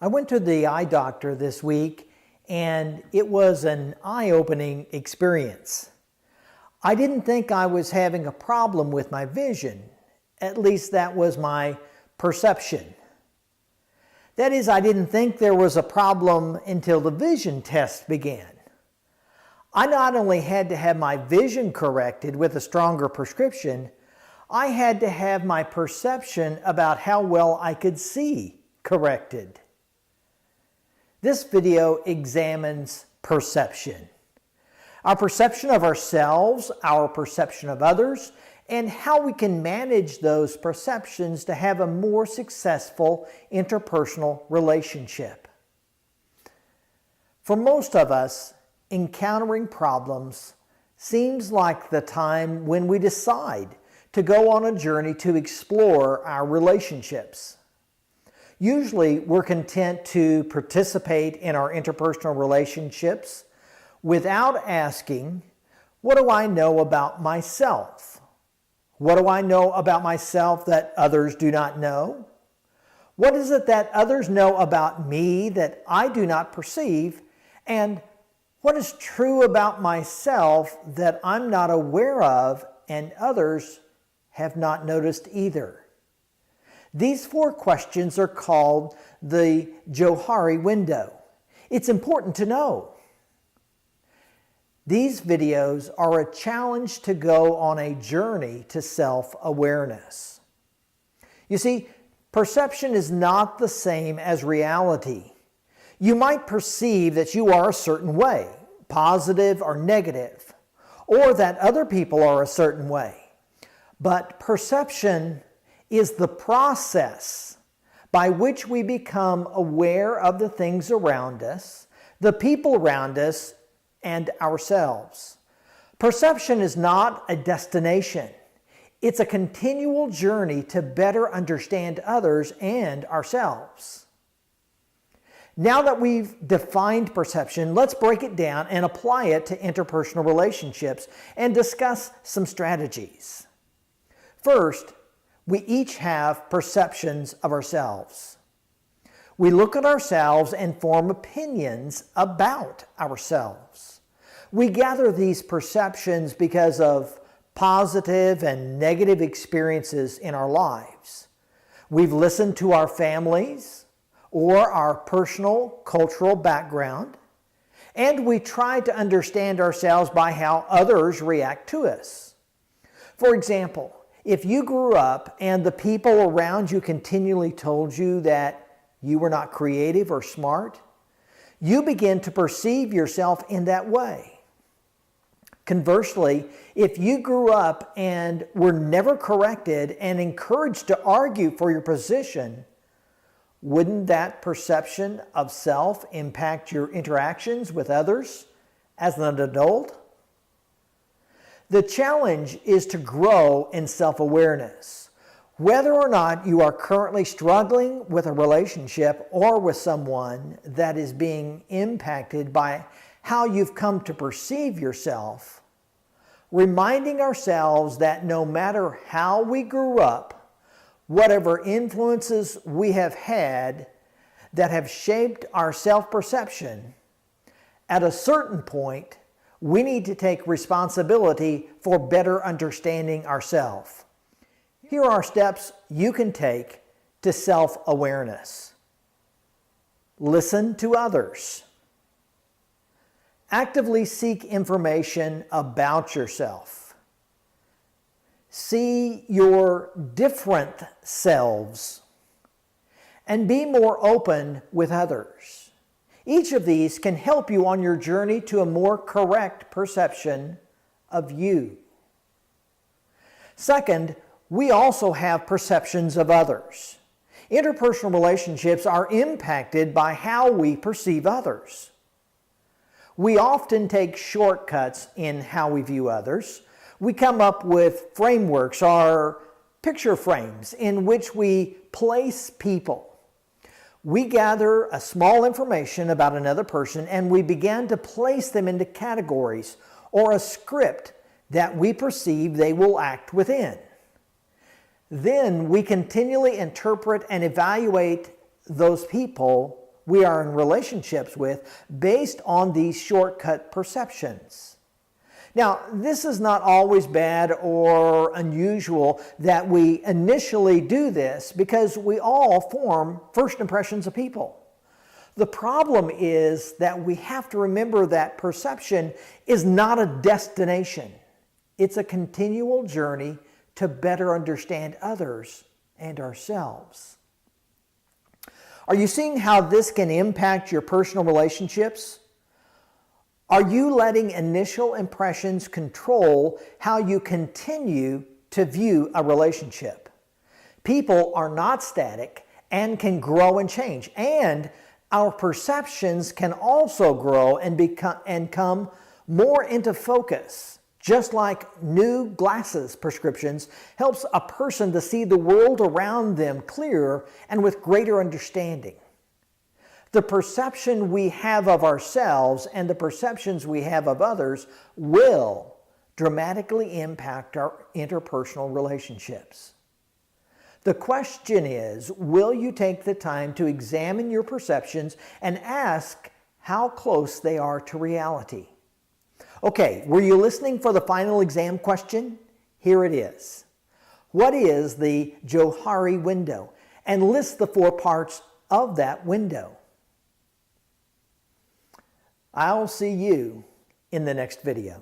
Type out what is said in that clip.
I went to the eye doctor this week and it was an eye-opening experience. I didn't think I was having a problem with my vision. At least that was my perception. That is, I didn't think there was a problem until the vision test began. I not only had to have my vision corrected with a stronger prescription, I had to have my perception about how well I could see corrected. This video examines perception. Our perception of ourselves, our perception of others, and how we can manage those perceptions to have a more successful interpersonal relationship. For most of us, encountering problems seems like the time when we decide to go on a journey to explore our relationships. Usually, we're content to participate in our interpersonal relationships without asking, what do I know about myself? What do I know about myself that others do not know? What is it that others know about me that I do not perceive? And what is true about myself that I'm not aware of and others have not noticed either? These 4 questions are called the Johari window. It's important to know. These videos are a challenge to go on a journey to self-awareness. You see, perception is not the same as reality. You might perceive that you are a certain way, positive or negative, or that other people are a certain way. But perception is the process by which we become aware of the things around us, the people around us, and ourselves. Perception is not a destination. It's a continual journey to better understand others and ourselves. Now that we've defined perception, let's break it down and apply it to interpersonal relationships and discuss some strategies. First, we each have perceptions of ourselves. We look at ourselves and form opinions about ourselves. We gather these perceptions because of positive and negative experiences in our lives. We've listened to our families or our personal cultural background, and we try to understand ourselves by how others react to us. For example, if you grew up and the people around you continually told you that you were not creative or smart, you begin to perceive yourself in that way. Conversely, if you grew up and were never corrected and encouraged to argue for your position, wouldn't that perception of self impact your interactions with others as an adult? The challenge is to grow in self-awareness. Whether or not you are currently struggling with a relationship or with someone that is being impacted by how you've come to perceive yourself, reminding ourselves that no matter how we grew up, whatever influences we have had that have shaped our self-perception, at a certain point, we need to take responsibility for better understanding ourselves. Here are steps you can take to self-awareness. Listen to others. Actively seek information about yourself. See your different selves and be more open with others. Each of these can help you on your journey to a more correct perception of you. Second, we also have perceptions of others. Interpersonal relationships are impacted by how we perceive others. We often take shortcuts in how we view others. We come up with frameworks or picture frames in which we place people. We gather a small information about another person and we begin to place them into categories or a script that we perceive they will act within. Then we continually interpret and evaluate those people we are in relationships with based on these shortcut perceptions. Now, this is not always bad or unusual that we initially do this because we all form first impressions of people. The problem is that we have to remember that perception is not a destination. It's a continual journey to better understand others and ourselves. Are you seeing how this can impact your personal relationships? Are you letting initial impressions control how you continue to view a relationship? People are not static and can grow and change, and our perceptions can also grow and come more into focus. Just like new glasses prescriptions helps a person to see the world around them clearer and with greater understanding. The perception we have of ourselves and the perceptions we have of others will dramatically impact our interpersonal relationships. The question is, will you take the time to examine your perceptions and ask how close they are to reality? Okay, were you listening for the final exam question? Here it is. What is the Johari window? And list the 4 parts of that window. I'll see you in the next video.